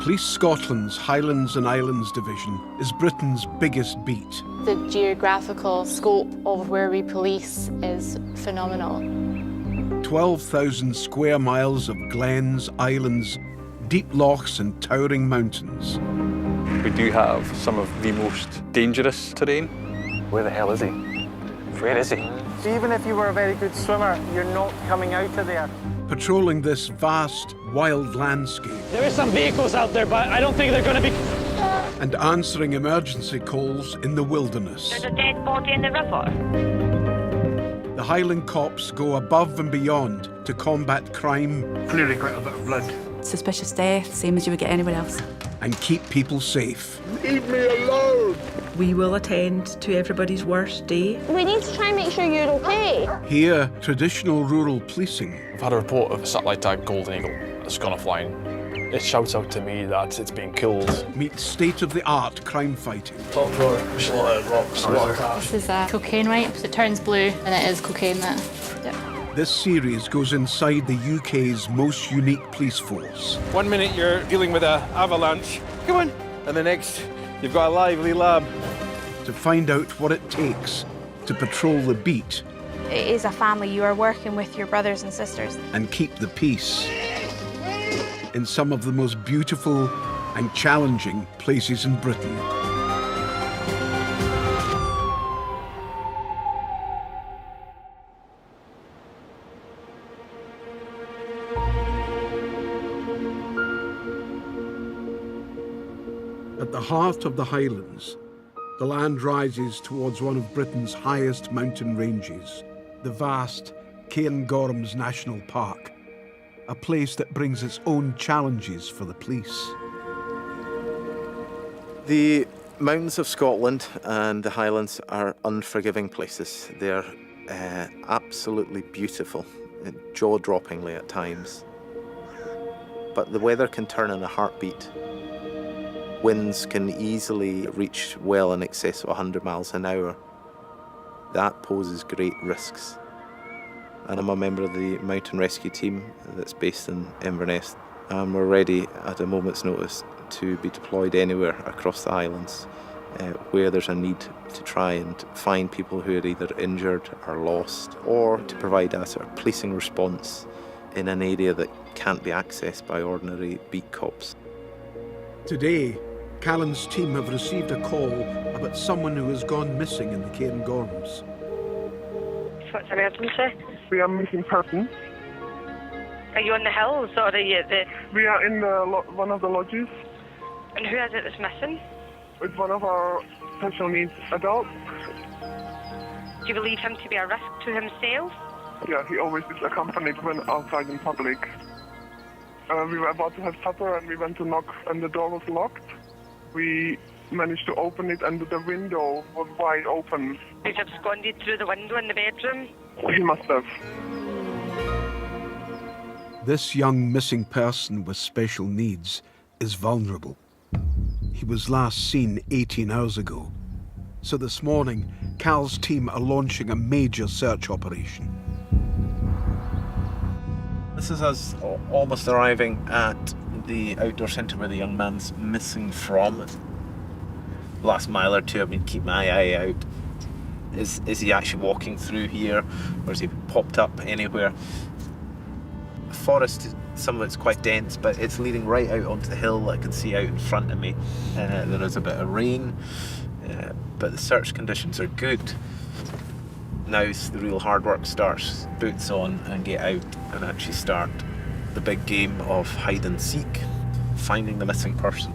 Police Scotland's Highlands and Islands Division is Britain's biggest beat. The geographical scope of where we police is phenomenal. 12,000 square miles of glens, islands, deep lochs and towering mountains. We do have some of the most dangerous terrain. Where the hell is he? Where is he? Even if you were a very good swimmer, you're not coming out of there. Patrolling this vast, wild landscape. There is some vehicles out there, but I don't think they're going to be... And answering emergency calls in the wilderness. There's a dead body in the river. The Highland Cops go above and beyond to combat crime. Clearly quite a bit of blood. Suspicious death, same as you would get anywhere else. And keep people safe. Leave me alone! We will attend to everybody's worst day. We need to try and make sure you're okay. Here, traditional rural policing. I've had a report of a satellite tag golden eagle that's gone offline. It shouts out to me that it's being killed. Meet state-of-the-art crime fighting. Top floor, there's a lot of rocks, a lot of cars. This is a cocaine wipe, so it turns blue, and it is cocaine that. Yep. This series goes inside the UK's most unique police force. 1 minute you're dealing with an avalanche. Come on. And the next, you've got a lively lab. To find out what it takes to patrol the beat. It is a family. You are working with your brothers and sisters. And keep the peace. In some of the most beautiful and challenging places in Britain. At the heart of the Highlands, the land rises towards one of Britain's highest mountain ranges, the vast Cairngorm National Park, a place that brings its own challenges for the police. The mountains of Scotland and the Highlands are unforgiving places. They're absolutely beautiful, jaw-droppingly at times. But the weather can turn in a heartbeat. Winds can easily reach well in excess of 100 miles an hour. That poses great risks. And I'm a member of the mountain rescue team that's based in Inverness. And we're ready at a moment's notice to be deployed anywhere across the Highlands where there's a need to try and find people who are either injured or lost, or to provide a sort of policing response in an area that can't be accessed by ordinary beat cops. Today, Callan's team have received a call about someone who has gone missing in the Cairngorms. What's the emergency? We are missing person. Are you on the hills or are you at the... We are in one of the lodges. And who is it that's missing? It's one of our special needs adults. Do you believe him to be a risk to himself? Yeah, he always is accompanied when outside in public. We were about to have supper and we went to knock and the door was locked. We managed to open it and the window was wide open. He's absconded through the window in the bedroom? He must have. This young missing person with special needs is vulnerable. He was last seen 18 hours ago. So this morning, Cal's team are launching a major search operation. This is us almost arriving at the outdoor centre where the young man's missing from. Last mile or two, I've been keeping my eye out. Is he actually walking through here, or has he popped up anywhere? The forest, some of it's quite dense, but it's leading right out onto the hill that I can see out in front of me. There is a bit of rain, but the search conditions are good. Now the real hard work starts. Boots on and get out and actually start the big game of hide and seek, finding the missing person.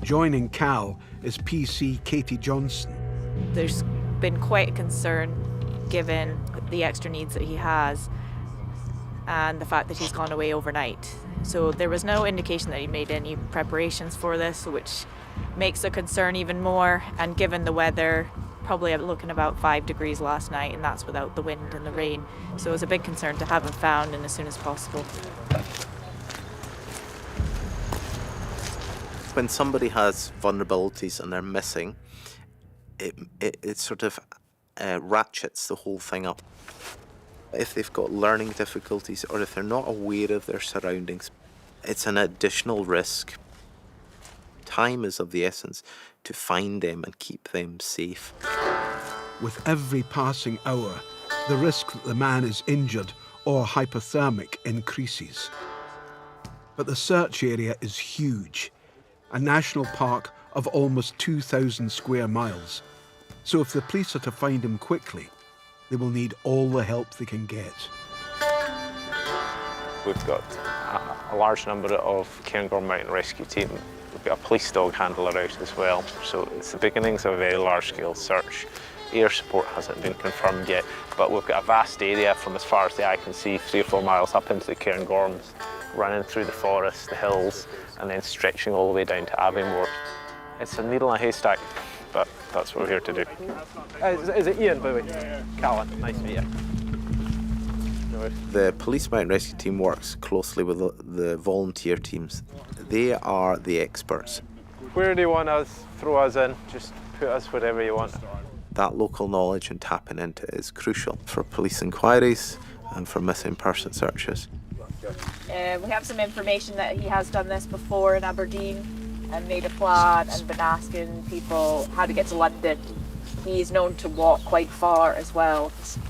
Joining Cal is PC Katie Johnson. There's been quite a concern given the extra needs that he has and the fact that he's gone away overnight. So there was no indication that he made any preparations for this, which makes the concern even more. And given the weather, probably looking about 5 degrees last night, and that's without the wind and the rain. So it was a big concern to have him found and as soon as possible. When somebody has vulnerabilities and they're missing, it sort of ratchets the whole thing up. If they've got learning difficulties or if they're not aware of their surroundings, it's an additional risk. Time is of the essence to find them and keep them safe. With every passing hour, the risk that the man is injured or hypothermic increases. But the search area is huge, a national park of almost 2,000 square miles. So if the police are to find him quickly, they will need all the help they can get. We've got a large number of Cairngorm Mountain Rescue team. We've got a police dog handler out as well. So it's the beginnings of a very large-scale search. Air support hasn't been confirmed yet, but we've got a vast area from as far as the eye can see, 3 or 4 miles up into the Cairngorms, running through the forest, the hills, and then stretching all the way down to Aviemore. It's a needle in a haystack, but that's what we're here to do. Is it Ian, by the way? Callan, nice to meet you. The police mountain rescue team works closely with the volunteer teams. They are the experts. Where do you want us? Throw us in. Just put us wherever you want. That local knowledge and tapping into it is crucial for police inquiries and for missing person searches. We have some information that he has done this before in Aberdeen and made a plan and been asking people how to get to London. He's known to walk quite far as well. So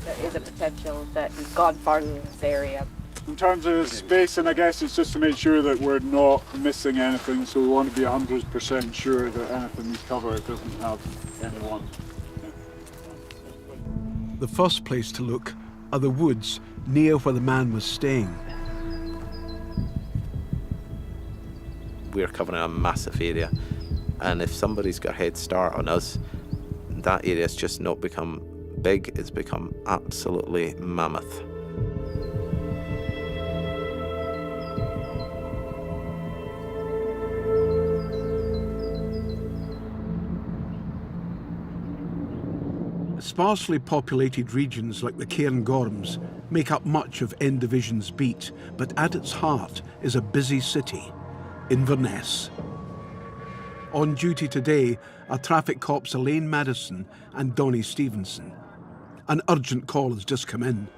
there is a potential that he's gone farther in this area. In terms of spacing, I guess it's just to make sure that we're not missing anything, so we want to be 100% sure that anything we cover doesn't have anyone. The first place to look are the woods near where the man was staying. We're covering a massive area, and if somebody's got a head start on us, that area's just not become big, it's become absolutely mammoth. Sparsely populated regions like the Cairngorms make up much of N Division's beat, but at its heart is a busy city, Inverness. On duty today are traffic cops Elaine Madison and Donnie Stevenson. An urgent call has just come in.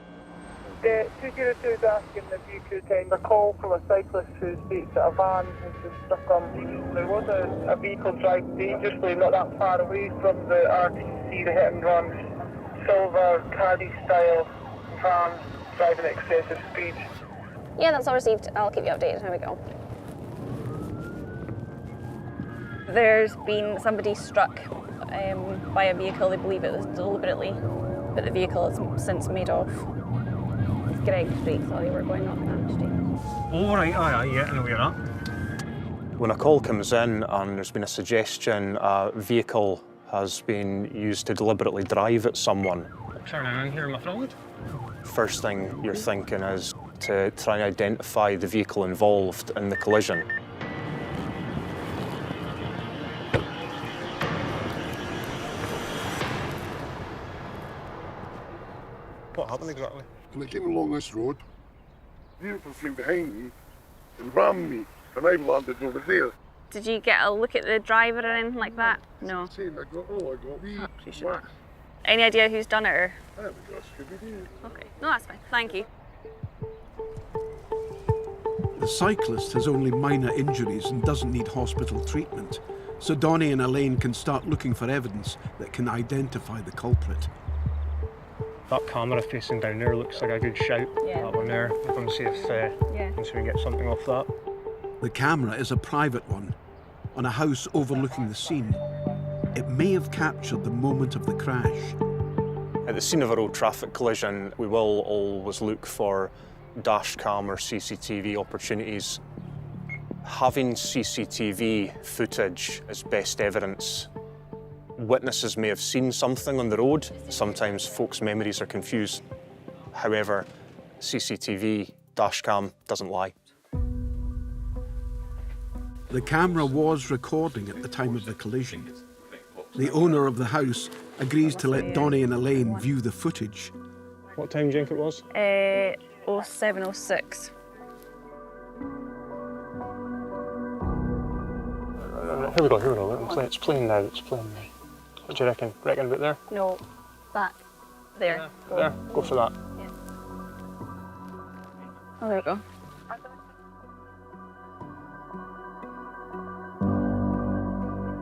The 202 is asking if you could send a call from a cyclist who states that a van has been stuck on. There was a vehicle driving dangerously not that far away from the RTC, the hit and run, silver caddy style van driving at excessive speed. Yeah, that's all received. I'll keep you updated. Here we go. There's been somebody struck by a vehicle. They believe it was deliberately, but the vehicle has since made off. It's Greg Street, sorry, we're going off that street. Oh, right, aye, yeah, I know where you're at. When a call comes in and there's been a suggestion a vehicle has been used to deliberately drive at someone. Turning in here, my friend. First thing you're thinking is to try and identify the vehicle involved in the collision. What happened exactly? When I came along this road, the vehicle came behind me and rammed me, and I landed over there. Did you get a look at the driver or anything like that? No. Any idea who's done it or? I haven't got a Scooby-Doo. Okay, no, that's fine. Thank you. The cyclist has only minor injuries and doesn't need hospital treatment, so Donnie and Elaine can start looking for evidence that can identify the culprit. That camera facing down there looks like a good shout. Yeah. That one there. We're going to see if we can get something off that. The camera is a private one, on a house overlooking the scene. It may have captured the moment of the crash. At the scene of a road traffic collision, we will always look for dash cam or CCTV opportunities. Having CCTV footage is best evidence. Witnesses may have seen something on the road. Sometimes folks' memories are confused. However, CCTV dash cam doesn't lie. The camera was recording at the time of the collision. The owner of the house agrees to let Donnie and Elaine view the footage. What time do you think it was? 07:06. Here we go. It's playing now, What do you reckon? Reckon about there? No, back. There. Go. There, go for that. Oh, there we go.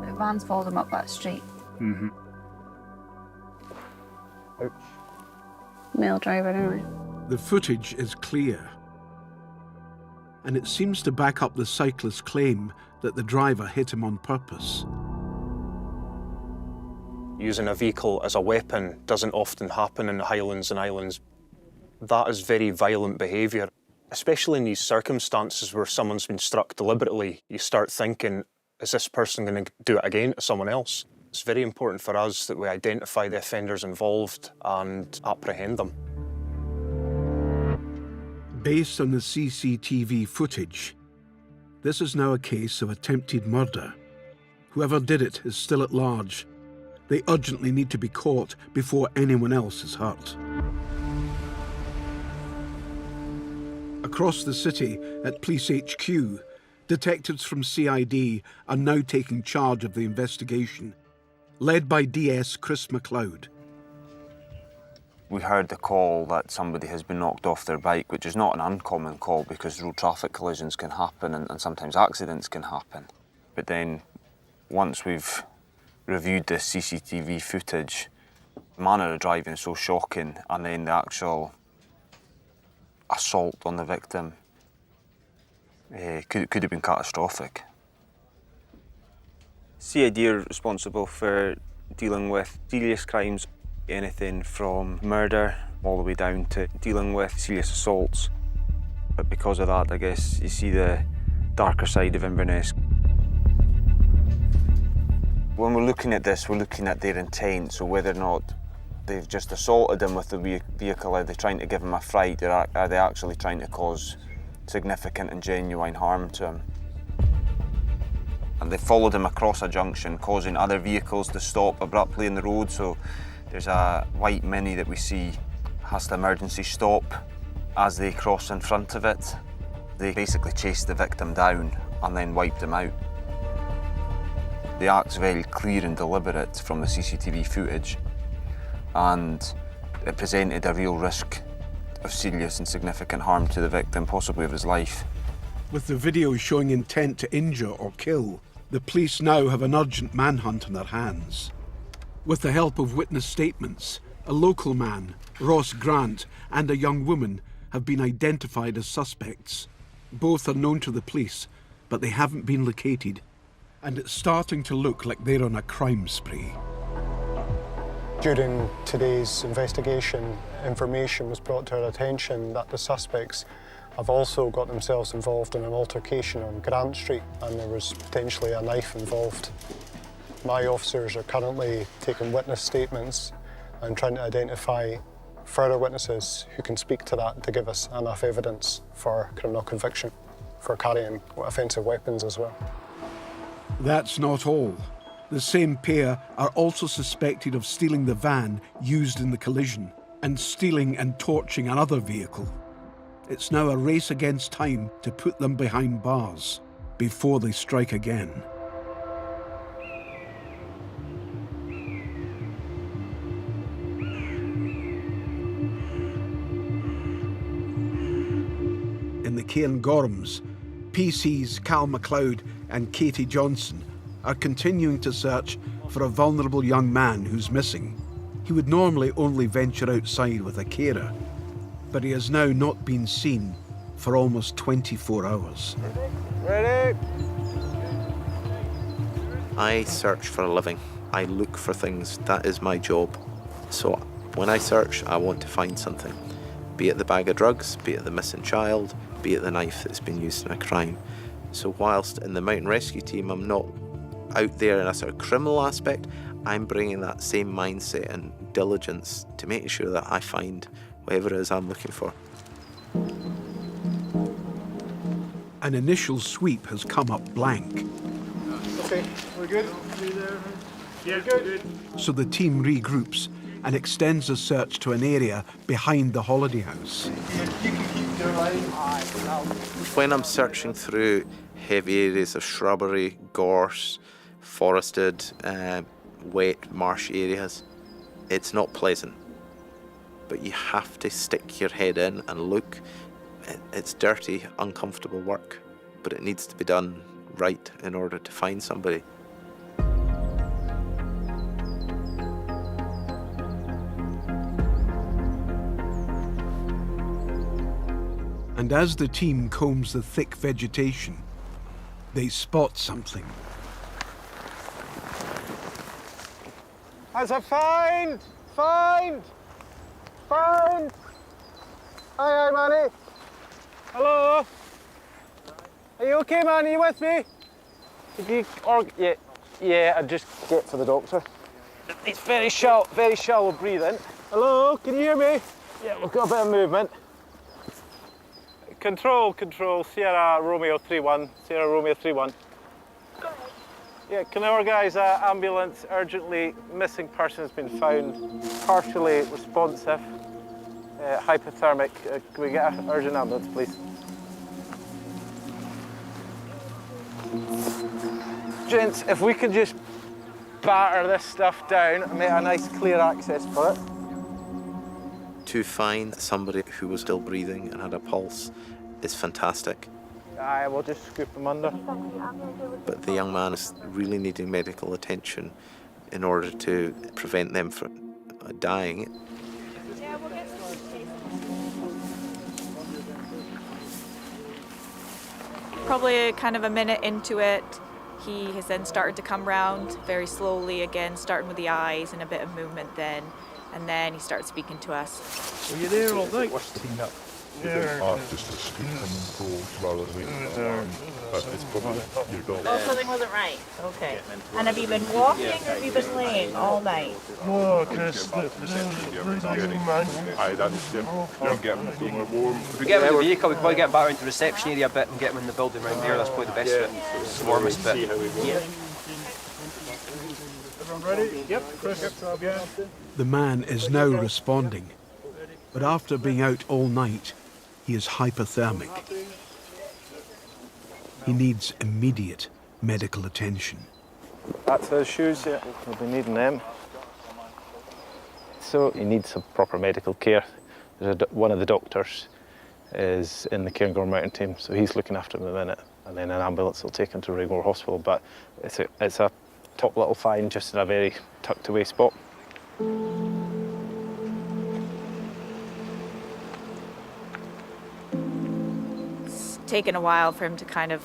The van's followed him up that street. Mm-hmm. Male driver, anyway. The footage is clear, and it seems to back up the cyclist's claim that the driver hit him on purpose. Using a vehicle as a weapon doesn't often happen in the Highlands and Islands. That is very violent behaviour, especially in these circumstances where someone's been struck deliberately. You start thinking, is this person going to do it again to someone else? It's very important for us that we identify the offenders involved and apprehend them. Based on the CCTV footage, this is now a case of attempted murder. Whoever did it is still at large. They urgently need to be caught before anyone else is hurt. Across the city at Police HQ, detectives from CID are now taking charge of the investigation, led by DS Chris MacLeod. We heard the call that somebody has been knocked off their bike, which is not an uncommon call because road traffic collisions can happen and sometimes accidents can happen. But then once we've reviewed the CCTV footage, the manner of driving is so shocking, and then the actual assault on the victim could have been catastrophic. CID are responsible for dealing with serious crimes, anything from murder all the way down to dealing with serious assaults. But because of that, I guess you see the darker side of Inverness. When we're looking at this, we're looking at their intent, so whether or not they've just assaulted him with the vehicle, are they trying to give him a fright, or are they actually trying to cause significant and genuine harm to him? And they followed him across a junction, causing other vehicles to stop abruptly in the road. So there's a white Mini that we see has to emergency stop as they cross in front of it. They basically chased the victim down and then wiped him out. The act's very clear and deliberate from the CCTV footage, and it presented a real risk of serious and significant harm to the victim, possibly of his life. With the video showing intent to injure or kill, the police now have an urgent manhunt on their hands. With the help of witness statements, a local man, Ross Grant, and a young woman have been identified as suspects. Both are known to the police, but they haven't been located, and it's starting to look like they're on a crime spree. During today's investigation, information was brought to our attention that the suspects have also got themselves involved in an altercation on Grant Street, and there was potentially a knife involved. My officers are currently taking witness statements and trying to identify further witnesses who can speak to that to give us enough evidence for criminal conviction for carrying offensive weapons as well. That's not all. The same pair are also suspected of stealing the van used in the collision and stealing and torching another vehicle. It's now a race against time to put them behind bars before they strike again. In the Cairngorms, PC's Cal MacLeod and Katie Johnson are continuing to search for a vulnerable young man who's missing. He would normally only venture outside with a carer, but he has now not been seen for almost 24 hours. Ready? I search for a living. I look for things. That is my job. So when I search, I want to find something. Be it the bag of drugs, be it the missing child, be it the knife that's been used in a crime. So whilst in the mountain rescue team I'm not out there in a sort of criminal aspect, I'm bringing that same mindset and diligence to making sure that I find whatever it is I'm looking for. An initial sweep has come up blank. Okay, we're good? Yeah, good. So the team regroups and extends the search to an area behind the holiday house. When I'm searching through heavy areas of shrubbery, gorse, forested, wet marsh areas, it's not pleasant. but you have to stick your head in and look. It's dirty, uncomfortable work, but it needs to be done right in order to find somebody. And as the team combs the thick vegetation, they spot something. As a find! Find! Find! Aye, Manny. Hello? Are you okay, man? Are you with me? Yeah, I'd just get for the doctor. It's very shallow breathing. Hello, can you hear me? Yeah, we've got a bit of movement. Control, Sierra Romeo 3-1, Sierra Romeo 3-1. Yeah, can I organise an ambulance urgently? Missing person has been found, partially responsive, hypothermic. Can we get an urgent ambulance, please? Gents, if we could just batter this stuff down and make a nice clear access for it. To find somebody who was still breathing and had a pulse is fantastic. Aye, we'll just scoop them under. But the young man is really needing medical attention in order to prevent them from dying. Probably kind of a minute into it, he has then started to come round very slowly again, starting with the eyes and a bit of movement then. And then he started speaking to us. Were you there all night? Just a scoop and go rather than waiting. But it's probably your dog. Oh, something wasn't right. Okay. And have you been walking or have you been laying all night? No, Chris, Aye, that's You're getting warm. If we get him in the vehicle, we can probably get him back into the reception area a bit and get him in the building round there. That's probably the best bit. It's the warmest bit. Yeah. Everyone ready? Yep, Chris. The man is now responding, but after being out all night, he is hypothermic. He needs immediate medical attention. That's his shoes, yeah, we'll be needing them. So he needs some proper medical care. One of the doctors is in the Cairngorm Mountain team, so he's looking after him in a minute, and then an ambulance will take him to Aviemore Hospital, but it's a top little find just in a very tucked away spot. It's taken a while for him to kind of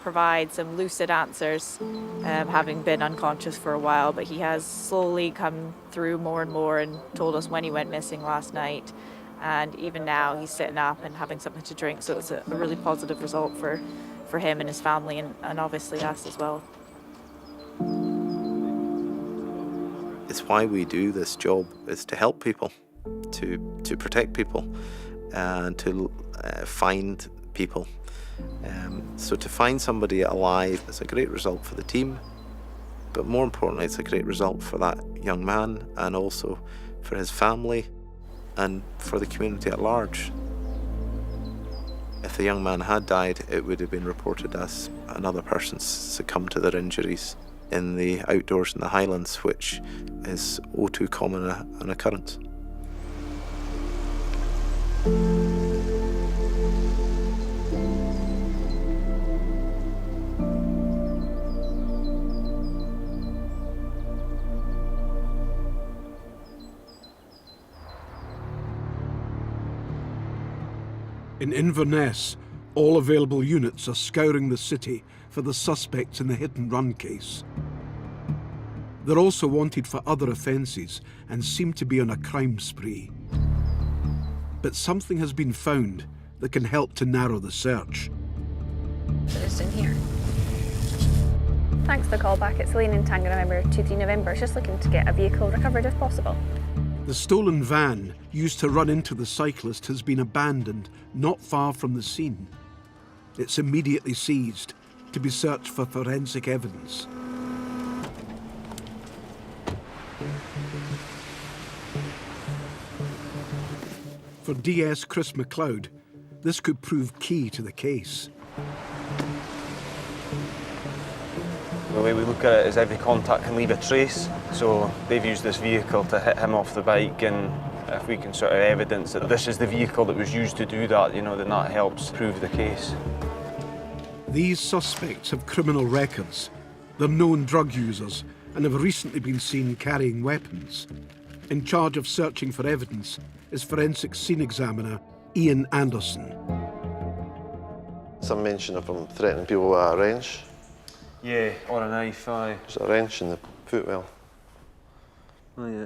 provide some lucid answers, having been unconscious for a while, but he has slowly come through more and more and told us when he went missing last night. And even now he's sitting up and having something to drink, so it's a really positive result for him and his family and obviously us as well. It's why we do this job, is to help people, to protect people, and to find people. So to find somebody alive is a great result for the team, but more importantly, it's a great result for that young man and also for his family and for the community at large. If the young man had died, it would have been reported as another person succumbed to their injuries in the outdoors in the Highlands, which is all too common an occurrence. In Inverness, all available units are scouring the city for the suspects in the hit-and-run case. They're also wanted for other offences and seem to be on a crime spree. But something has been found that can help to narrow the search. Just in here. Thanks for the call back. It's Elaine in Tango November 23 November. Just looking to get a vehicle recovered if possible. The stolen van used to run into the cyclist has been abandoned not far from the scene. It's immediately seized to be searched for forensic evidence. For DS Chris McLeod, this could prove key to the case. The way we look at it is every contact can leave a trace, so they've used this vehicle to hit him off the bike and If we can sort of evidence that this is the vehicle that was used to do that, you know, then that helps prove the case. These suspects have criminal records. They're known drug users and have recently been seen carrying weapons. In charge of searching for evidence is forensic scene examiner Ian Anderson. Some mention of him threatening people with a wrench. Yeah, or a knife, aye. There's a wrench in the footwell. Oh yeah.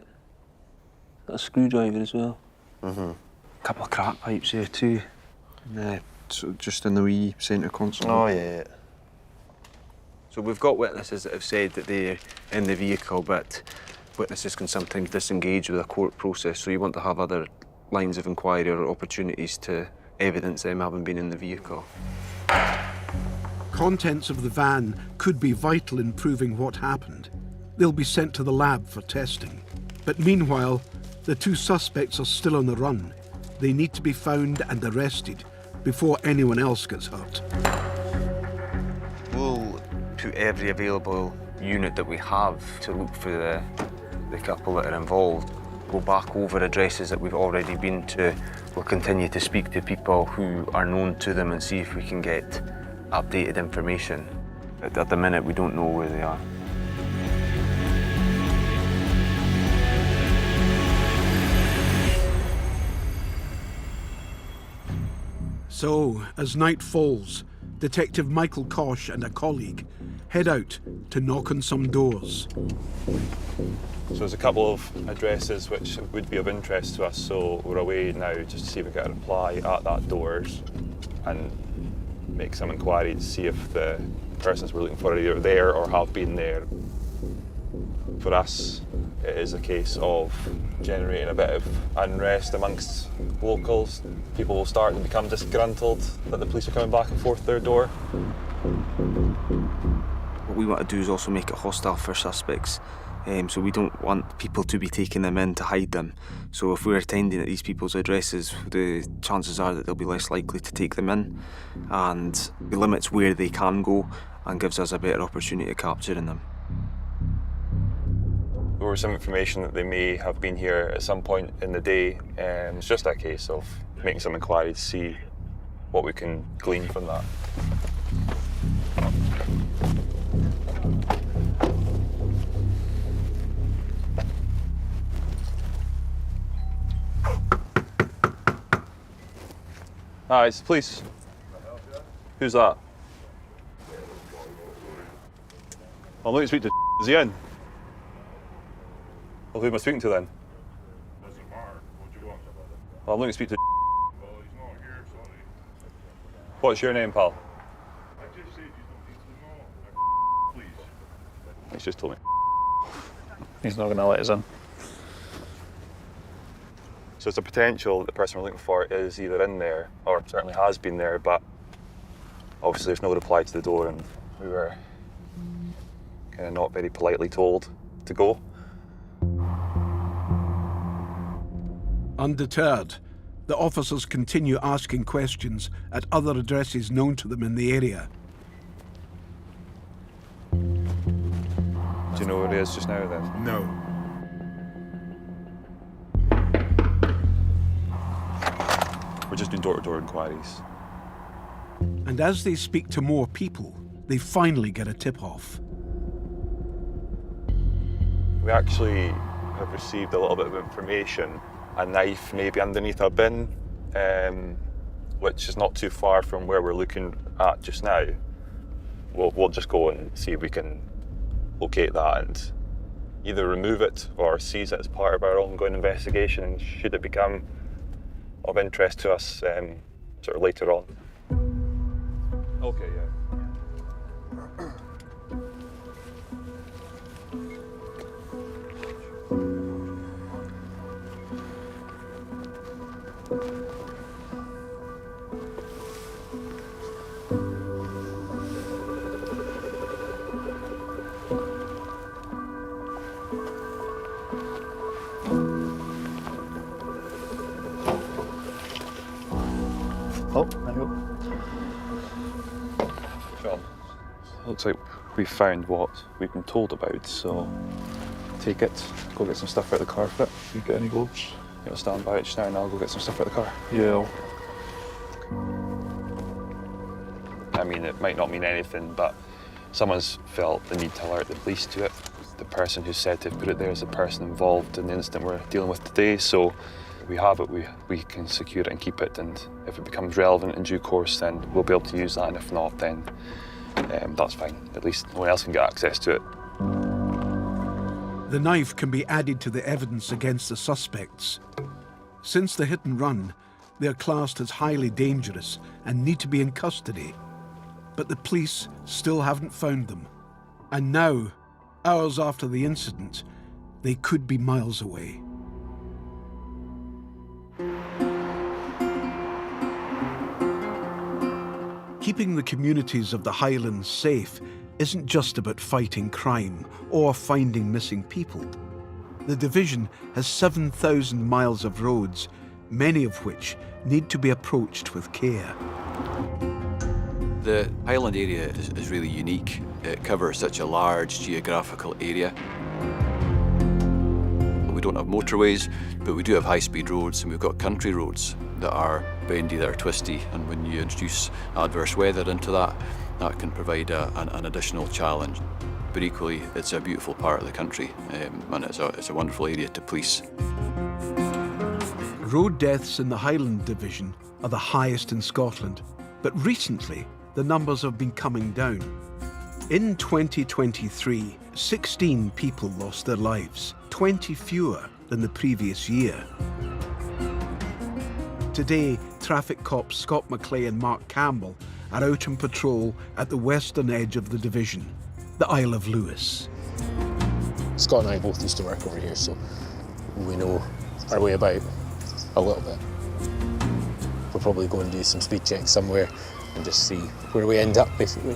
Got a screwdriver as well. Mm-hmm. A couple of crack pipes there too. So just in the wee centre console. Oh yeah. So we've got witnesses that have said that they're in the vehicle, but witnesses can sometimes disengage with a court process, so you want to have other lines of inquiry or opportunities to evidence them having been in the vehicle. Contents of the van could be vital in proving what happened. They'll be sent to the lab for testing. But meanwhile, the two suspects are still on the run. They need to be found and arrested before anyone else gets hurt. We'll put every available unit that we have to look for the couple that are involved. Go back over addresses that we've already been to. We'll continue to speak to people who are known to them and see if we can get updated information. At the minute, we don't know where they are. So, as night falls, Detective Michael Kosh and a colleague head out to knock on some doors. So there's a couple of addresses which would be of interest to us, so we're away now just to see if we get a reply at that doors and make some inquiry to see if the persons we're looking for are either there or have been there. For us, it is a case of generating a bit of unrest amongst locals. People will start to become disgruntled that the police are coming back and forth their door. What we want to do is also make it hostile for suspects. So we don't want people to be taking them in to hide them. So if we're attending at these people's addresses, the chances are that they'll be less likely to take them in, and it limits where they can go and gives us a better opportunity of capturing them. There was some information that they may have been here at some point in the day, and it's just a case of making some inquiry to see what we can glean from that. Hi, it's the police. Who's that? I'm looking to speak to. Is he in? Well, who am I speaking to then? Well, I'm looking to speak to. What's your name, pal? He's just told me. He's not going to let us in. So it's a potential that the person we're looking for is either in there or certainly has been there, but obviously there's no reply to the door and we were kind of not very politely told to go. Undeterred, the officers continue asking questions at other addresses known to them in the area. Do you know where he is just now then? No. We're just doing door-to-door inquiries. And as they speak to more people, they finally get a tip-off. We actually have received a little bit of information. A knife maybe underneath a bin, which is not too far from where we're looking at just now. We'll just go and see if we can locate that and either remove it or seize it as part of our ongoing investigation, and should it become of interest to us sort of later on. Okay, yeah. Oh, there you go. John, looks like we found what we've been told about, so take it, go get some stuff out of the car for it. You get any gloves? You'll stand by it just now and I'll go get some stuff out of the car. Yeah. I mean, it might not mean anything, but someone's felt the need to alert the police to it. The person who's said to have put it there is the person involved in the incident we're dealing with today, so we have it, we can secure it and keep it, and if it becomes relevant in due course, then we'll be able to use that, and if not, then that's fine. At least no one else can get access to it. The knife can be added to the evidence against the suspects. Since the hit and run, they are classed as highly dangerous and need to be in custody. But the police still haven't found them. And now, hours after the incident, they could be miles away. Keeping the communities of the Highlands safe isn't just about fighting crime or finding missing people. The division has 7,000 miles of roads, many of which need to be approached with care. The Highland area is really unique. It covers such a large geographical area. We don't have motorways, but we do have high-speed roads, and we've got country roads that are bendy, that are twisty, and when you introduce adverse weather into that, that can provide an additional challenge. But equally, it's a beautiful part of the country, and it's a wonderful area to police. Road deaths in the Highland Division are the highest in Scotland, but recently the numbers have been coming down. In 2023, 16 people lost their lives, 20 fewer than the previous year. Today, traffic cops Scott McClay and Mark Campbell are out on patrol at the western edge of the division, the Isle of Lewis. Scott and I both used to work over here, so we know our way about a little bit. We'll probably go and do some speed checks somewhere and just see where we end up, basically.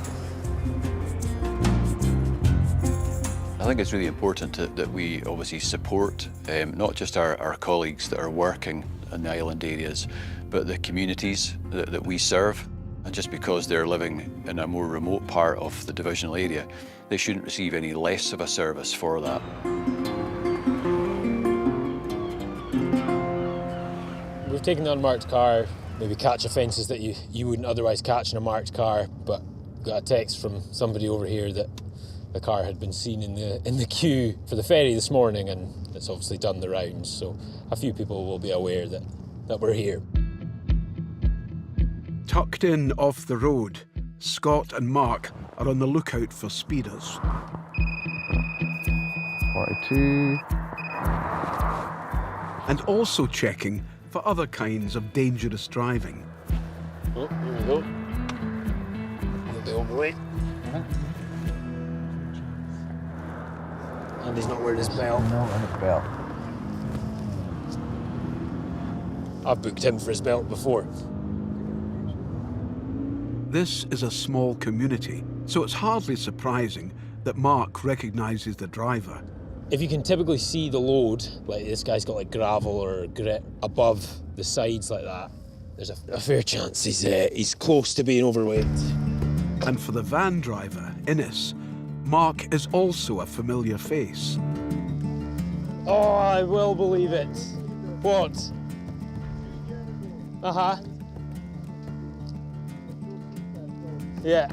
I think it's really important that we obviously support not just our colleagues that are working in the island areas, but the communities that we serve. And just because they're living in a more remote part of the divisional area, they shouldn't receive any less of a service for that. We've taken the unmarked car, maybe catch offences that you wouldn't otherwise catch in a marked car, but got a text from somebody over here that the car had been seen in the queue for the ferry this morning, and it's obviously done the rounds, so a few people will be aware that we're here. Tucked in off the road, Scott and Mark are on the lookout for speeders. 42. And also checking for other kinds of dangerous driving. Oh, here we go. A little bit overweight. And he's not wearing his belt. Not wearing his belt. I've booked him for his belt before. This is a small community, so it's hardly surprising that Mark recognises the driver. If you can typically see the load, like this guy's got like gravel or grit above the sides like that, there's a fair chance he's close to being overweight. And for the van driver, Innes, Mark is also a familiar face. Oh, I will believe it. What? Uh-huh. Yeah.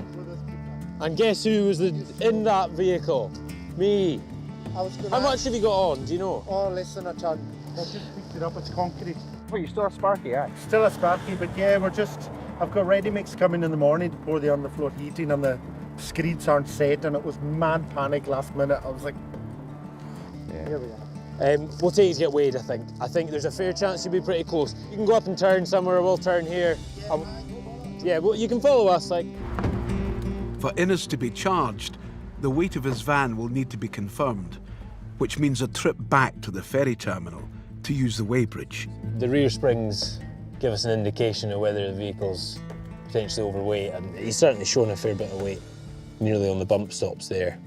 And guess who was in that vehicle? Me. How much have you got on, do you know? Oh, less than a ton. I just picked it up, it's concrete. Well, you still a Sparky, yeah? Still a Sparky, but yeah, I've got ready mix coming in the morning to pour the on the floor heating, and the screeds aren't set, and it was mad panic last minute. I was like, yeah. Here we are. We'll take you to get weighed, I think. I think there's a fair chance you'll be pretty close. You can go up and turn somewhere, we'll turn here. Yeah, well, you can follow us, like. For Innes to be charged, the weight of his van will need to be confirmed, which means a trip back to the ferry terminal to use the weighbridge. The rear springs give us an indication of whether the vehicle's potentially overweight, and he's certainly shown a fair bit of weight nearly on the bump stops there.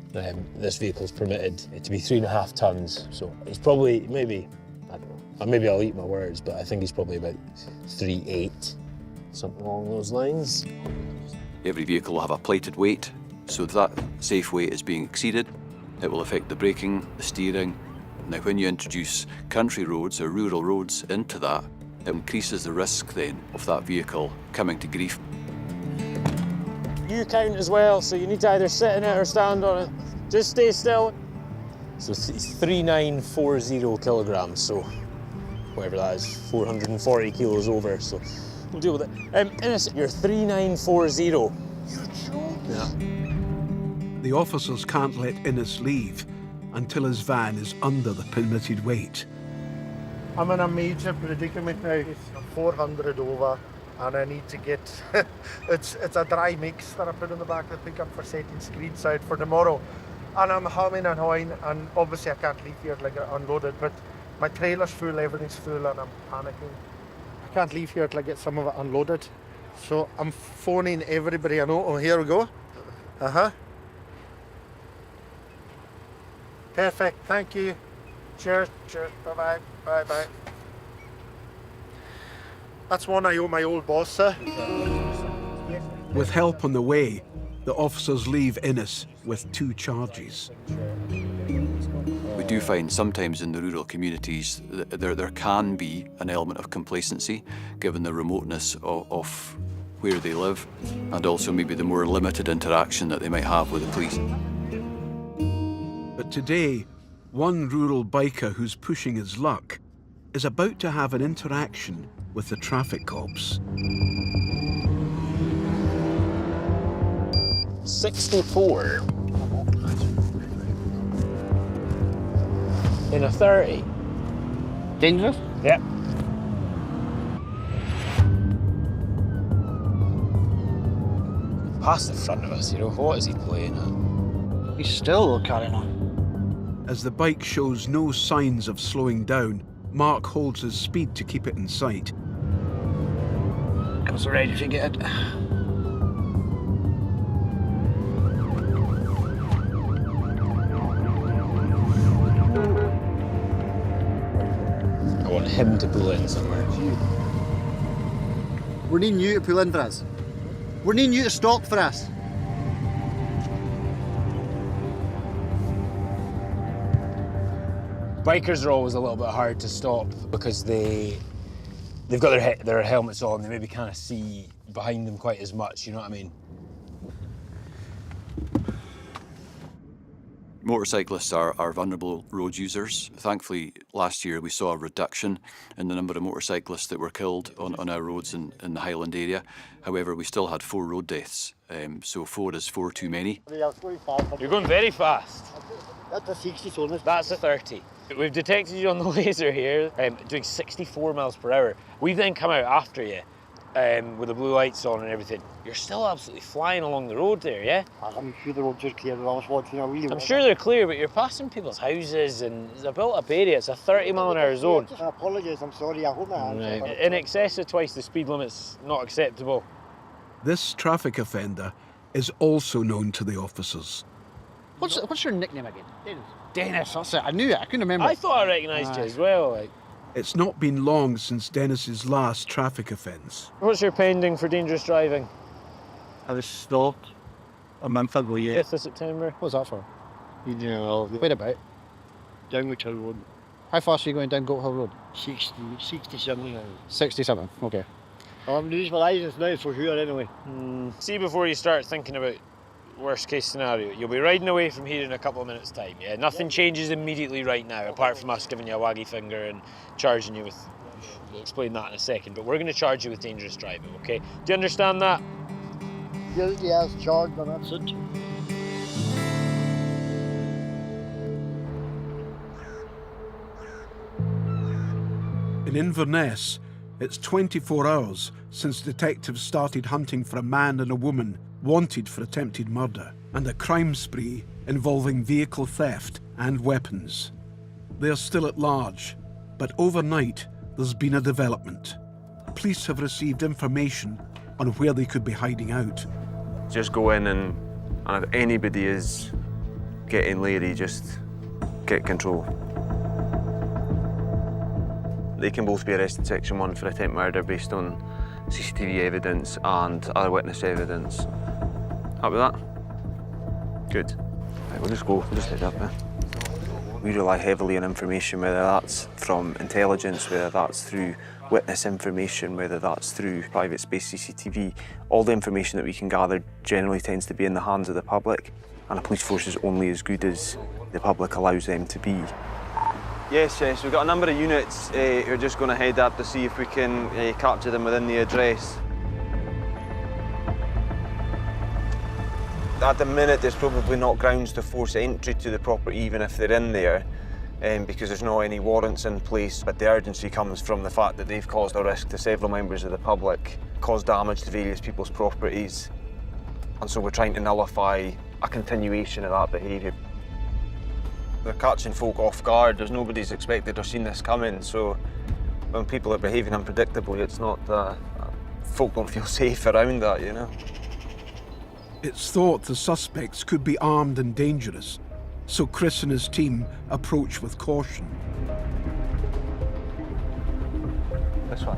This vehicle's permitted to be 3.5 tons, so he's probably, maybe, I don't know, maybe I'll eat my words, but I think he's probably about 3.8, something along those lines. Every vehicle will have a plated weight, so if that safe weight is being exceeded, it will affect the braking, the steering, Now, when you introduce country roads or rural roads into that, it increases the risk then of that vehicle coming to grief. You count as well, so you need to either sit in it or stand on it. Just stay still. So it's 3940 kilograms, so whatever that is, 440 kilos over, so we'll deal with it. Innes, you're 3940. You're joking? Yeah. The officers can't let Innes leave until his van is under the permitted weight. I'm in a major predicament now. I'm 400 over, and I need to get, it's a dry mix that I put in the back of the pickup for setting screeds out for tomorrow. And I'm humming and hawing, and obviously I can't leave here like unloaded, but my trailer's full, everything's full, and I'm panicking. I can't leave here till I get some of it unloaded. So I'm phoning everybody I know. Oh, here we go. Perfect, thank you. Cheers, cheers, bye-bye, bye-bye. That's one I owe my old boss, sir. With help on the way, the officers leave Innes with 2 charges. We do find sometimes in the rural communities that there can be an element of complacency given the remoteness of where they live and also maybe the more limited interaction that they might have with the police. But today, one rural biker who's pushing his luck is about to have an interaction with the traffic cops. 64 in a 30. Dangerous? Yep. Past the front of us, you know, what is he playing at? He's still carrying on. As the bike shows no signs of slowing down, Mark holds his speed to keep it in sight. Comes ready if you get it. I want him to pull in somewhere. We're needing you to pull in for us. We're needing you to stop for us. Bikers are always a little bit hard to stop because they've got their helmets on. They maybe can't see behind them quite as much. You know what I mean? Motorcyclists are vulnerable road users. Thankfully, last year we saw a reduction in the number of motorcyclists that were killed on our roads in the Highland area. However, we still had 4 road deaths, so 4 is 4 too many. You're going very fast. That's a 60, so That's a 30. We've detected you on the laser here, doing 64 miles per hour. We've then come out after you with the blue lights on and everything. You're still absolutely flying along the road there, yeah? I'm sure the roads are clear. I was watching a wee. I'm sure they're clear, but you're passing people's houses and it's a built-up area. It's a 30-mile-an-hour zone. I apologise. I'm sorry. I hope I answered. Right. In excess of twice the speed limit's not acceptable. This traffic offender is also known to the officers. What's your nickname again? Dennis. Dennis, that's it. I knew it. I couldn't remember. I thought I recognised you as well. It's not been long since Dennis's last traffic offence. What's your pending for dangerous driving? I was stopped a month ago, yeah. 5th of September. What's that for? You know, where about? Down Goat Hill Road. How fast are you going down Goat Hill Road? 67. 67, okay. I'm losing my licence now for sure anyway. See, before you start thinking about worst case scenario, you'll be riding away from here in a couple of minutes' time, yeah? Nothing changes immediately right now, apart from us giving you a waggy finger and charging you with... We'll explain that in a second, but we're going to charge you with dangerous driving, okay? Do you understand that? Yeah, it's charged, but that's it. In Inverness, it's 24 hours since detectives started hunting for a man and a woman wanted for attempted murder and a crime spree involving vehicle theft and weapons. They're still at large, but overnight there's been a development. Police have received information on where they could be hiding out. Just go in and if anybody is getting leery, just get control. They can both be arrested Section 1 for attempt murder based on CCTV evidence and other witness evidence. Happy with that? Good. Right, we'll just go. We'll just head up, We rely heavily on information, whether that's from intelligence, whether that's through witness information, whether that's through private space CCTV. All the information that we can gather generally tends to be in the hands of the public, and a police force is only as good as the public allows them to be. Yes, we've got a number of units who are just going to head up to see if we can capture them within the address. At the minute, there's probably not grounds to force entry to the property, even if they're in there, because there's not any warrants in place. But the urgency comes from the fact that they've caused a risk to several members of the public, caused damage to various people's properties, and so we're trying to nullify a continuation of that behaviour. They're catching folk off guard. Nobody's expected or seen this coming, so when people are behaving unpredictably, it's not folk don't feel safe around that, you know. It's thought the suspects could be armed and dangerous, so Chris and his team approach with caution. This one.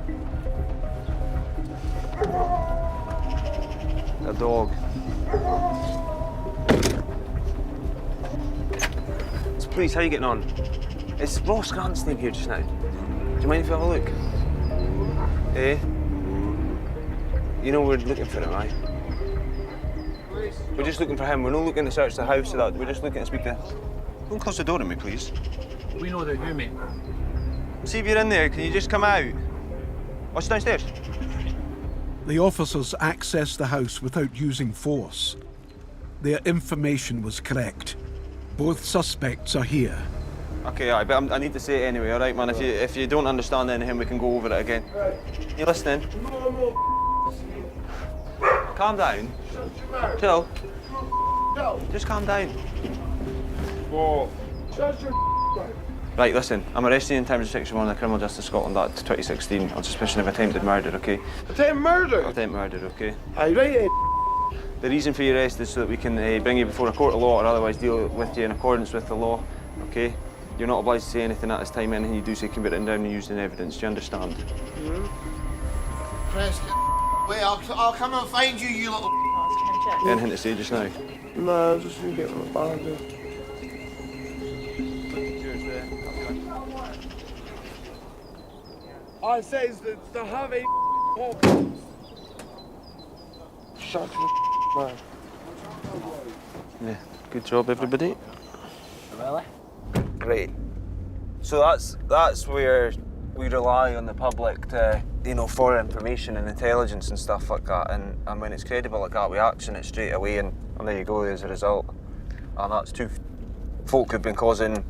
A dog. So please, how are you getting on? It's Ross Grant's name here just now. Do you mind if we have a look? Eh? You know we're looking for him, aye? We're just looking for him. We're not looking to search the house or that. We're just looking to speak to... Don't close the door on me, please. We know they're here, mate. See if you're in there. Can you just come out? What's downstairs? The officers accessed the house without using force. Their information was correct. Both suspects are here. Okay, aye, but I need to say it anyway, all right, man? If you don't understand anything, we can go over it again. You listening? Calm down. Chill. Just calm down. Right, listen, I'm arresting you in terms of Section 1 of the Criminal Justice Scotland Act 2016 on suspicion of attempted murder, okay? Attempted murder? Attempted murder, okay? Aye, right. The reason for your arrest is so that we can bring you before a court of law or otherwise deal with you in accordance with the law, okay? You're not obliged to say anything at this time. Anything you do say can be written down and used in evidence. Do you understand? Preston, wait, I'll come and find you, you little... Anything to say just now? No, just gonna get my bag. I says that the heavy shut your man. Yeah, good job, everybody. Really? Great. So that's where we rely on the public to, for information and intelligence and stuff like that. And when it's credible like that, we action it straight away, and there you go as a result. And that's two folk who've been causing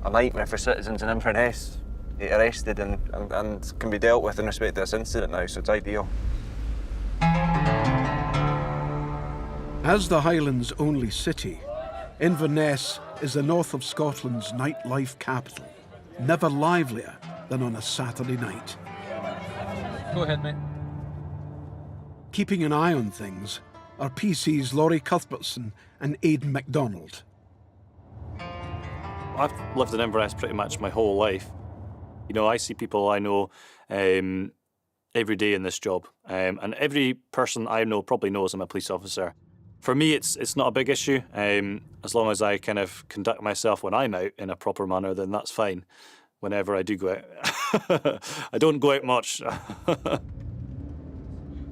a nightmare for citizens in Inverness arrested and can be dealt with in respect to this incident now, so it's ideal. As the Highlands' only city, Inverness is the north of Scotland's nightlife capital, never livelier than on a Saturday night. Go ahead, mate. Keeping an eye on things are PC's Laurie Cuthbertson and Aidan MacDonald. I've lived in Inverness pretty much my whole life. I see people I know every day in this job, and every person I know probably knows I'm a police officer. For me, it's not a big issue. As long as I kind of conduct myself when I'm out in a proper manner, then that's fine. Whenever I do go out. I don't go out much.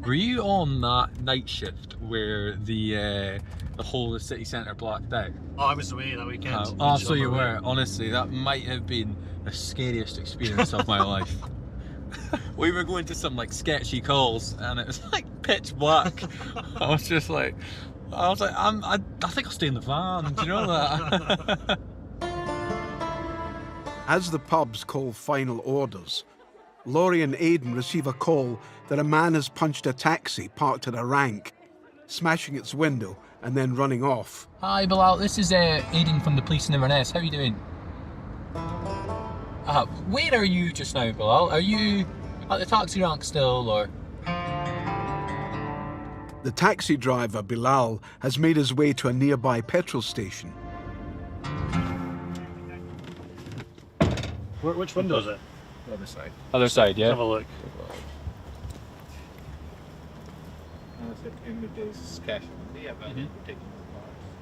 Were you on that night shift where the whole of the city centre blacked out? Oh, I was away that weekend. Oh, so you were. Honestly, that might have been the scariest experience of my life. We were going to some sketchy calls and it was pitch black. I was like, I think I'll stay in the van. Do you know that? As the pubs call final orders, Laurie and Aidan receive a call that a man has punched a taxi parked at a rank, smashing its window and then running off. Hi Bilal, this is Aidan from the police in Inverness. How are you doing? Where are you just now, Bilal? Are you at the taxi rank still, or...? The taxi driver, Bilal, has made his way to a nearby petrol station. Which window is it? The other side. Other side, yeah? Have a look.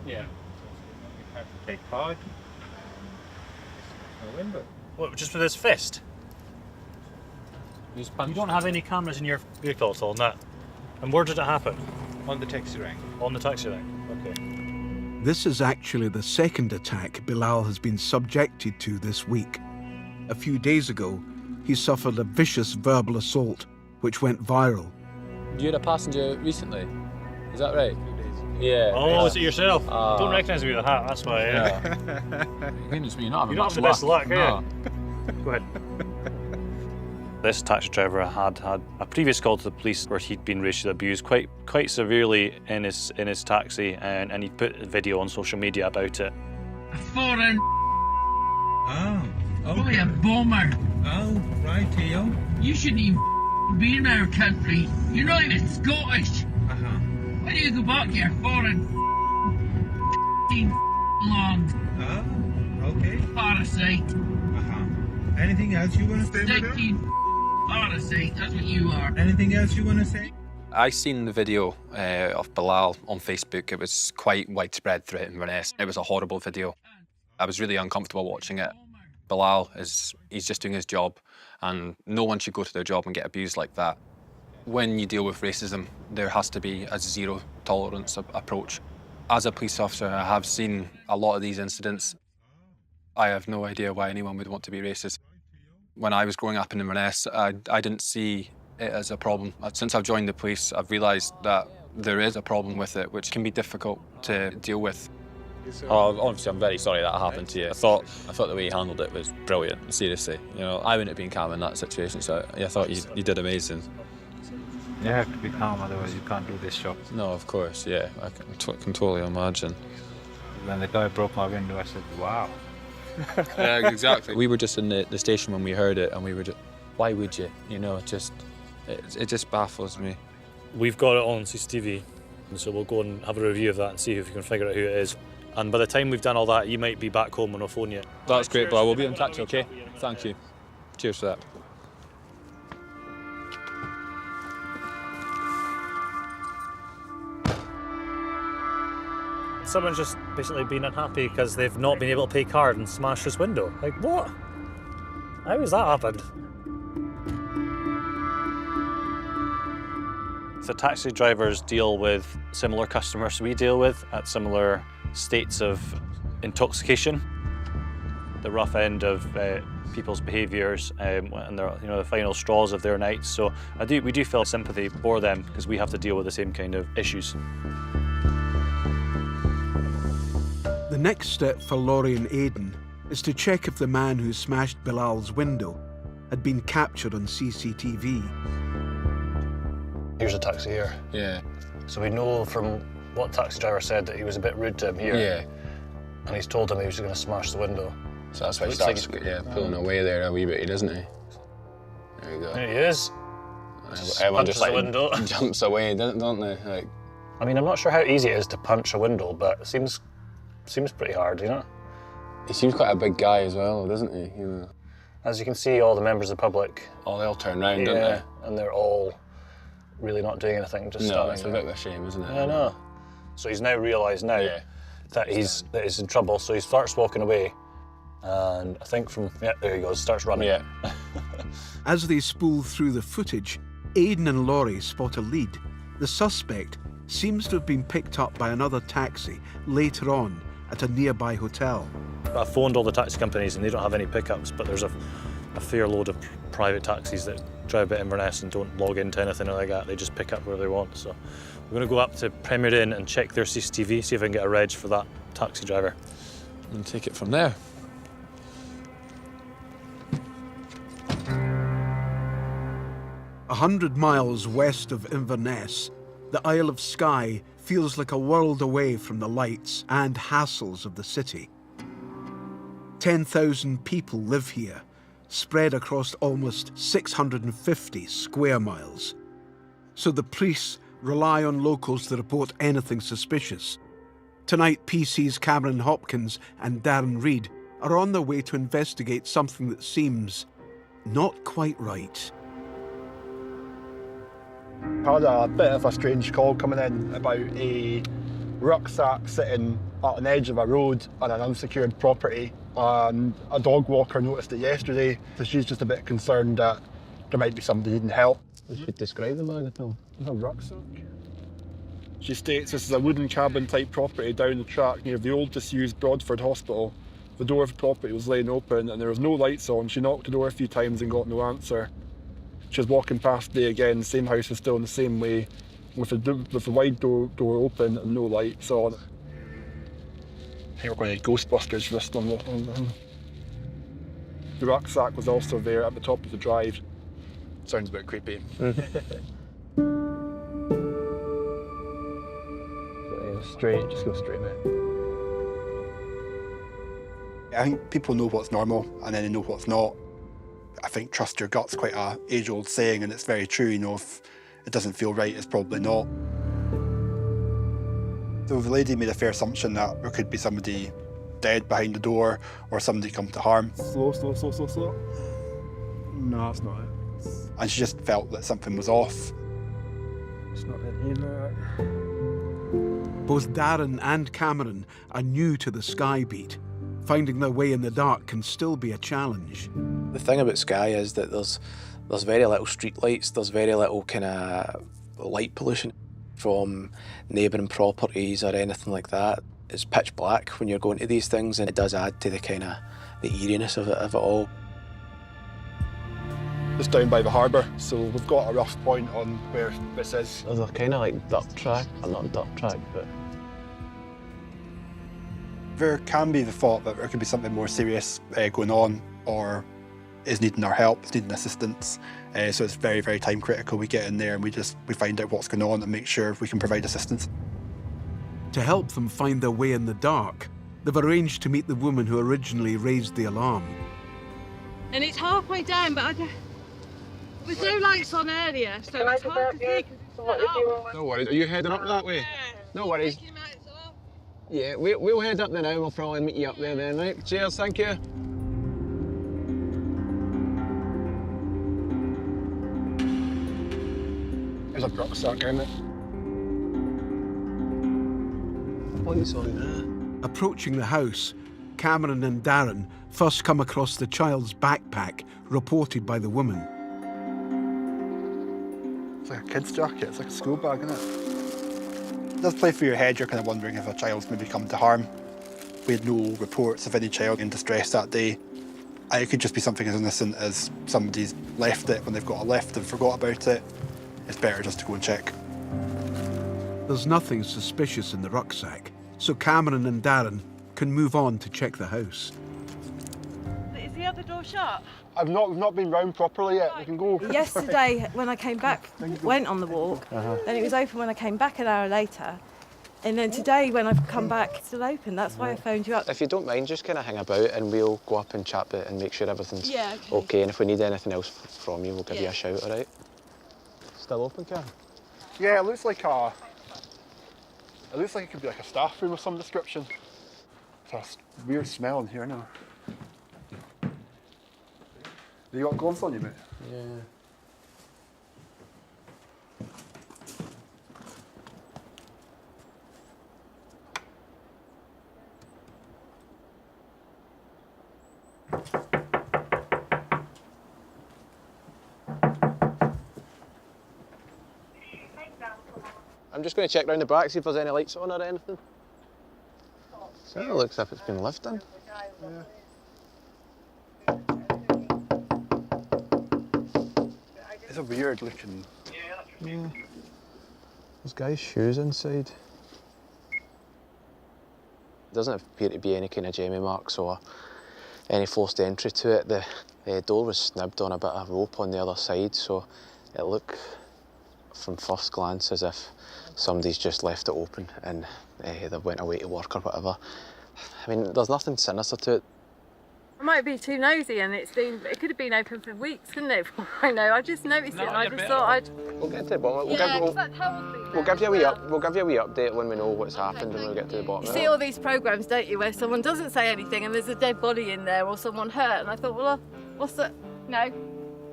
Yeah. Take card. A window. What, just with his fist? You don't have any cameras in your vehicle at all, no? And where did it happen? On the taxi rank. On the taxi rank, okay. This is actually the second attack Bilal has been subjected to this week. A few days ago, he suffered a vicious verbal assault, which went viral. You had a passenger recently, is that right? Yeah. Oh, is it yourself? Don't recognise me with a hat, that's why, yeah. Goodness me, you're not having much the best luck, no. Go ahead. This taxi driver had a previous call to the police where he'd been racially abused quite severely in his taxi, and he put a video on social media about it. A foreign. Oh, okay. A bomber. Oh, right, Theo. You shouldn't even be in our country. You're not even Scottish. Why do you go back here, foreign land? Oh, okay. Parasite. Anything else you want to say? Parasite, that's what you are. Anything else you want to say? I seen the video of Bilal on Facebook. It was quite widespread throughout Inverness. It was a horrible video. I was really uncomfortable watching it. Bilal he's just doing his job, and no one should go to their job and get abused like that. When you deal with racism, there has to be a zero tolerance approach. As a police officer, I have seen a lot of these incidents. I have no idea why anyone would want to be racist. When I was growing up in Inverness, I didn't see it as a problem. Since I've joined the police, I've realised that there is a problem with it, which can be difficult to deal with. Oh, obviously, I'm very sorry that happened to you. I thought the way you handled it was brilliant, seriously. You know, I wouldn't have been calm in that situation, so I thought you did amazing. You have to be calm, otherwise you can't do this job. No, of course, yeah. I can totally imagine. When the guy broke my window, I said, wow. Yeah, exactly. We were just in the station when we heard it, and we were just, why would you? You know, it just baffles me. We've got it on CCTV, and so we'll go and have a review of that and see if we can figure out who it is. And by the time we've done all that, you might be back home on a phone yet. That's great, but I will be in touch, okay? Thank you. Cheers for that. Someone's just basically been unhappy because they've not been able to pay card and smashed his window. Like, what? How has that happened? So taxi drivers deal with similar customers we deal with at similar states of intoxication, the rough end of people's behaviours and the final straws of their nights. So we do feel sympathy for them because we have to deal with the same kind of issues. The next step for Laurie and Aidan is to check if the man who smashed Bilal's window had been captured on CCTV. Here's a taxi here. Yeah. So we know from what taxi driver said that he was a bit rude to him here. Yeah. And he's told him he was going to smash the window. So that's why he starts pulling away there a wee bit, doesn't he? There you go. There he is. Everyone just the window. jumps away, don't they? Like, I mean, I'm not sure how easy it is to punch a window, but it seems pretty hard, you know? He seems quite a big guy as well, doesn't he? You know. As you can see, all the members of the public... Oh, they all turn round, don't they? And they're all really not doing anything, just standing it's a bit of a shame, isn't it? I know. So he's now realised that he's in trouble, so he starts walking away. And I think there he goes, starts running. Yeah. As they spool through the footage, Aidan and Laurie spot a lead. The suspect seems to have been picked up by another taxi later on at a nearby hotel. I phoned all the taxi companies and they don't have any pickups, but there's a fair load of private taxis that drive at Inverness and don't log into anything like that. They just pick up where they want. So we're going to go up to Premier Inn and check their CCTV, see if I can get a reg for that taxi driver. And take it from there. A 100 miles west of Inverness, the Isle of Skye feels like a world away from the lights and hassles of the city. 10,000 people live here, spread across almost 650 square miles. So the police rely on locals to report anything suspicious. Tonight, PC's Cameron Hopkins and Darren Reid are on their way to investigate something that seems not quite right. I had a bit of a strange call coming in about a rucksack sitting at an edge of a road on an unsecured property, and a dog walker noticed it yesterday, so she's just a bit concerned that there might be somebody needing help. You should describe the man at all. A rucksack. She states this is a wooden cabin type property down the track near the old disused Broadford Hospital. The door of the property was laying open and there was no lights on. She knocked the door a few times and got no answer. She was walking past there again, the same house was still in the same way, with the wide door open and no lights on. I think we're going to Ghostbusters for this one. The rucksack was also there at the top of the drive. Sounds a bit creepy. Straight, just go straight, mate. I think people know what's normal and then they know what's not. I think trust your gut's quite a age-old saying, and it's very true. You know, if it doesn't feel right, it's probably not. So the lady made a fair assumption that there could be somebody dead behind the door or somebody come to harm. Slow. No, that's not it. And she just felt that something was off. It's not in here. Both Darren and Cameron are new to the Skye beat. Finding their way in the dark can still be a challenge. The thing about Skye is that there's very little street lights, there's very little kind of light pollution from neighbouring properties or anything like that. It's pitch black when you're going to these things, and it does add to the kind of the eeriness of it all. Just down by the harbour, so we've got a rough point on where this is. There's a kind of like duck track, or not duck track, but there can be the thought that there could be something more serious going on, or is needing our help, is needing assistance. So it's very, very time critical. We get in there and we find out what's going on and make sure we can provide assistance. To help them find their way in the dark, they've arranged to meet the woman who originally raised the alarm. And it's halfway down, but there's no lights on earlier, so it's hard to see. No worries. Are you heading up that way? no worries. Yeah, we'll head up there now. We'll probably meet you up there then, right? Cheers, thank you. There's a rucksack in it. What's on there? Approaching the house, Cameron and Darren first come across the child's backpack reported by the woman. It's like a kid's jacket, it's like a school bag, isn't it? It does play through your head, you're kind of wondering if a child's maybe come to harm. We had no reports of any child in distress that day. And it could just be something as innocent as somebody's left it when they've got a lift and forgot about it. It's better just to go and check. There's nothing suspicious in the rucksack, so Cameron and Darren can move on to check the house. Is the other door shut? We've not been round properly yet. We can go. Yesterday, when I came back, went on the walk, then it was open when I came back an hour later. And then today, when I've come back, it's still open. That's why I phoned you up. If you don't mind, just kind of hang about and we'll go up and chat it and make sure everything's okay. And if we need anything else from you, we'll give you a shout, all right? Still open, Karen? Yeah, it looks like it could be like a staff room of some description. There's a weird smell in here now. You got gloves on you, mate? Yeah. I'm just going to check round the back, see if there's any lights on or anything. So it looks as if it's been lifted. Yeah. It's a weird looking. Yeah. There's guys' shoes inside. Doesn't appear to be any kind of jammy marks or any forced entry to it. The door was snibbed on a bit of rope on the other side, so it looked from first glance as if somebody's just left it open and they went away to work or whatever. I mean, there's nothing sinister to it. I might be too nosy, and it could have been open for weeks, couldn't it? I know. I just noticed it, and I just thought I'd. We'll get to the bottom. We'll give you a wee update when we know what's happened, and we'll get to the bottom. You see all these programmes, don't you, where someone doesn't say anything and there's a dead body in there or someone hurt, and I thought, well, what's that? No.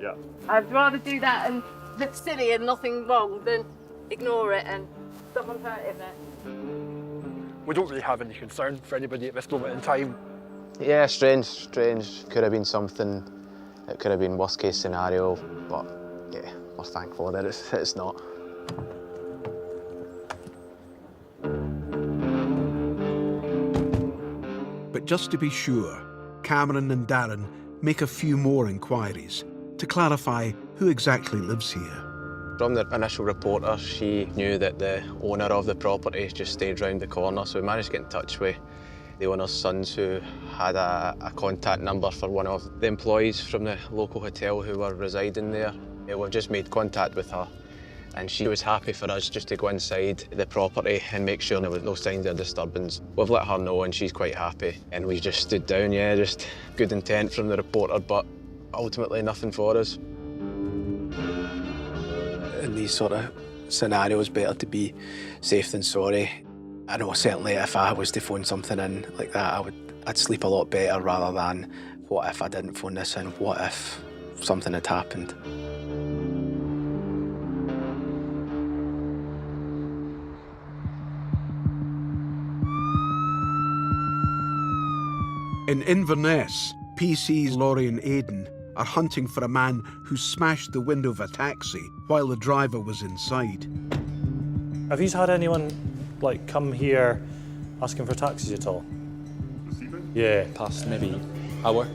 Yeah. I'd rather do that and look silly and nothing wrong than ignore it and someone hurt in there. We don't really have any concern for anybody at this moment in time. Yeah, strange. Could have been something. It could have been worst case scenario, but yeah, we're thankful that it's not. But just to be sure, Cameron and Darren make a few more inquiries to clarify who exactly lives here. From the initial reporter, she knew that the owner of the property just stayed round the corner, so we managed to get in touch with the owner's sons, who had a contact number for one of the employees from the local hotel who were residing there. We've just made contact with her, and she was happy for us just to go inside the property and make sure there was no signs of disturbance. We've let her know and she's quite happy, and we just stood down, yeah, just good intent from the reporter, but ultimately nothing for us. In these sort of scenarios, better to be safe than sorry. I know certainly if I was to phone something in like that, I'd sleep a lot better rather than what if I didn't phone this in, what if something had happened. In Inverness, PC's Laurie and Aidan are hunting for a man who smashed the window of a taxi while the driver was inside. Have you had anyone like come here asking for taxis at all? Yeah. Past maybe hour?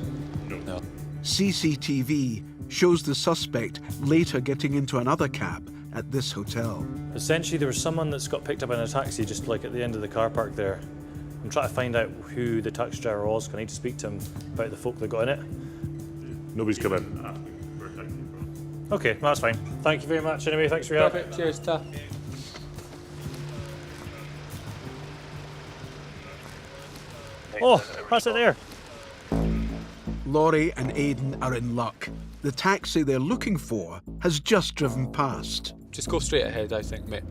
No. CCTV shows the suspect later getting into another cab at this hotel. Essentially, there was someone that's got picked up in a taxi just like at the end of the car park there. I'm trying to find out who the taxi driver was. I need to speak to him about the folk that got in it. Nobody's come in. Okay, that's fine. Thank you very much anyway, thanks for your help. Perfect, cheers, ta. Oh, that's it there. Laurie and Aidan are in luck. The taxi they're looking for has just driven past. Just go straight ahead, I think, mate.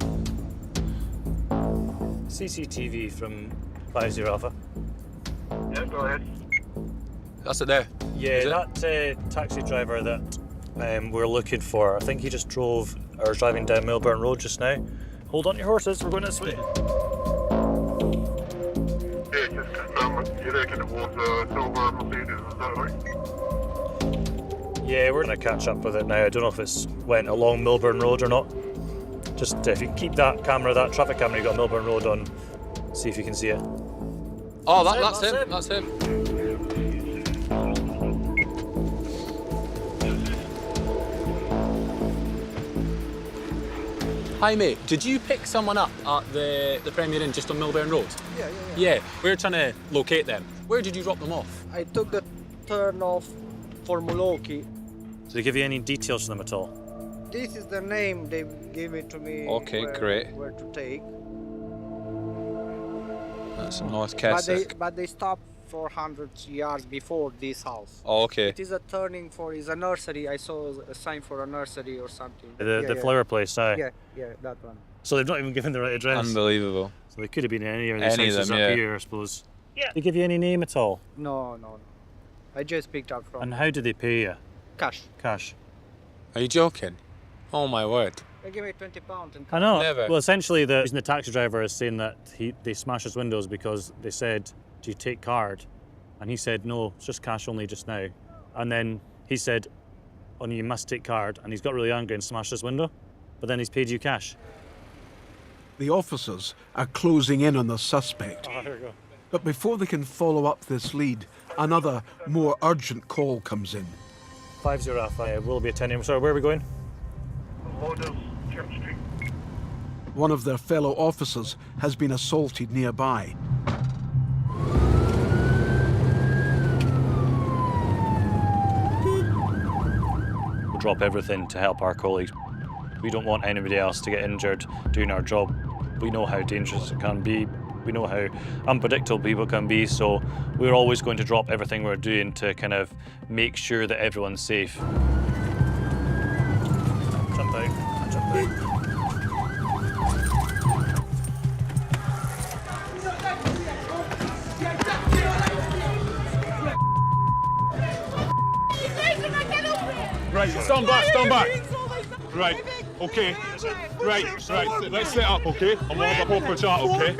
CCTV from 50 Alpha. Yeah, go ahead. That's it there. Yeah, that taxi driver that we're looking for, I think he just drove or is driving down Milburn Road just now. Hold on to your horses, we're going this way. Yeah, just confirm you reckon it was a silver Mercedes, is that right? Yeah, we're going to catch up with it now. I don't know if it's went along Milburn Road or not. Just if you can keep that camera, that traffic camera you got Milburn Road on, see if you can see it. Oh, that's him. Hi mate, did you pick someone up at the Premier Inn just on Milburn Road? Yeah, we're trying to locate them. Where did you drop them off? I took the turn off for Moloki. Did they give you any details from them at all? This is the name they gave it to me. Okay, great. Where to take. That's North Keswick. But they stopped 400 yards before this house. Oh, okay. It is a turning for, is a nursery. I saw a sign for a nursery or something. The flower place, Yeah, that one. So they've not even given the right address? Unbelievable. So they could have been in any of these houses up here, I suppose. Yeah. Did they give you any name at all? No. I just picked up from. And how did they pay you? Cash. Cash. Are you joking? Oh my word. They gave me £20 and. I know. Never. Well, essentially, the reason the taxi driver is saying that they smashed his windows because they said, "Do you take card?" And he said, "No, it's just cash only just now." And then he said, "Oh, you must take card." And he's got really angry and smashed his window. But then he's paid you cash. The officers are closing in on the suspect. Oh, here we go. But before they can follow up this lead, another, more urgent call comes in. 50 Alpha, we'll be attending. Sorry, where are we going? Church Street. One of their fellow officers has been assaulted nearby. We'll drop everything to help our colleagues. We don't want anybody else to get injured doing our job. We know how dangerous it can be. We know how unpredictable people can be, so we're always going to drop everything we're doing to kind of make sure that everyone's safe. Jump out, jump out. Right, stand back. Right. Okay. Right. Let's set up, okay? And we'll have a proper chat, okay?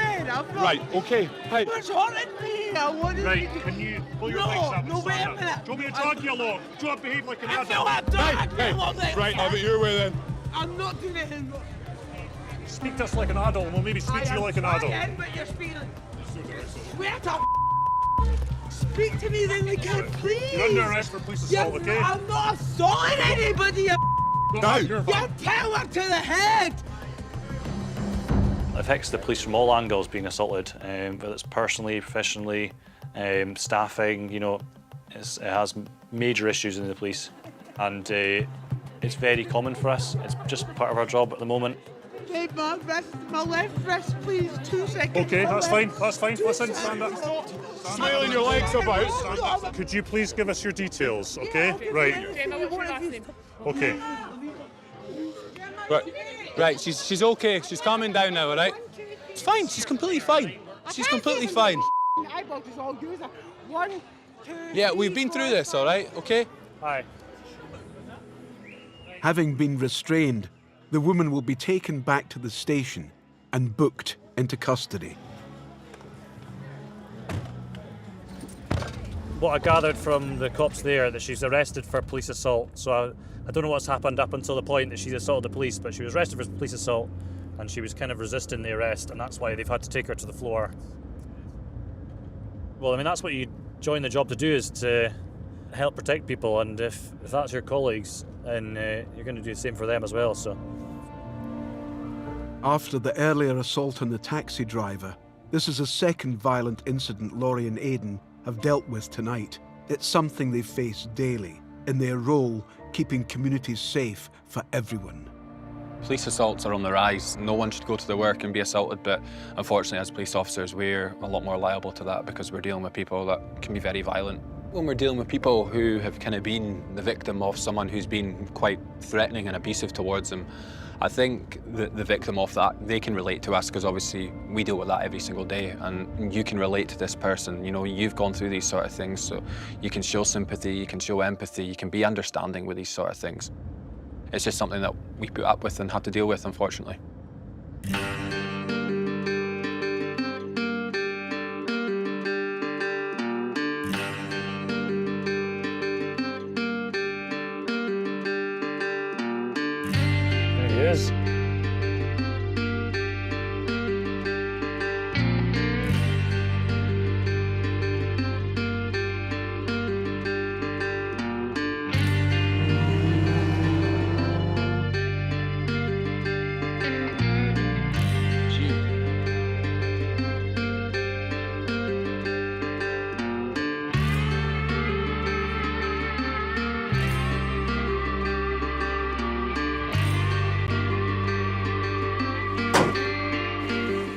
Right, okay. Hey. What's hurting me? I want to Right, can you pull your legs up and stand up? Do you want me to drag you along? Do you want to behave like an adult? Right, I'll be your way then. I'm not doing it. Speak to us like an adult, and we'll maybe speak to you like an adult. But you're speaking. Swear to speak to me then, like, please. You're under arrest for police assault, okay? I'm not assaulting anybody. No, You're power to the head. It affects the police from all angles being assaulted, whether it's personally, professionally, staffing, you know, it has major issues in the police. And it's very common for us. It's just part of our job at the moment. Okay, my left wrist, please. 2 seconds. Okay, that's fine. Listen, stand up. Smailing your legs about. Could you please give us your details, okay? Right. Okay. Right, she's okay. She's calming down now, all right? It's fine. She's completely fine. She's completely fine. Yeah, we've been through this, all right? Okay? Hi. Having been restrained, the woman will be taken back to the station and booked into custody. What I gathered from the cops there, that she's arrested for police assault. So I don't know what's happened up until the point that she's assaulted the police, but she was arrested for police assault and she was kind of resisting the arrest, and that's why they've had to take her to the floor. Well, I mean, that's what you join the job to do, is to help protect people, and if that's your colleagues, then you're going to do the same for them as well. So. After the earlier assault on the taxi driver, this is a second violent incident Laurie and Aidan have dealt with tonight. It's something they face daily in their role keeping communities safe for everyone. Police assaults are on the rise. No one should go to their work and be assaulted, but unfortunately as police officers we're a lot more liable to that because we're dealing with people that can be very violent. When we're dealing with people who have kind of been the victim of someone who's been quite threatening and abusive towards them, I think the victim of that, they can relate to us because obviously we deal with that every single day, and you can relate to this person. You know, you've gone through these sort of things, so you can show sympathy, you can show empathy, you can be understanding with these sort of things. It's just something that we put up with and have to deal with, unfortunately. Yes.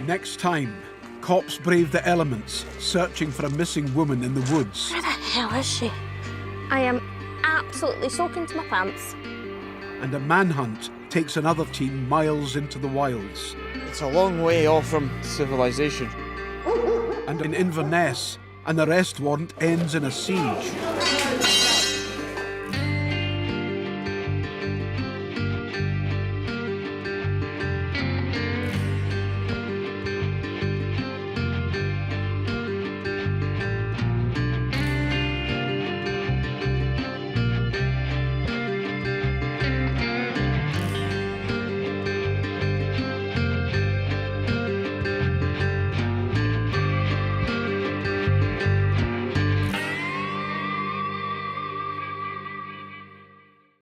Next time, cops brave the elements, searching for a missing woman in the woods. Where the hell is she? I am absolutely soaking to my pants. And a manhunt takes another team miles into the wilds. It's a long way off from civilization. And in Inverness, an arrest warrant ends in a siege.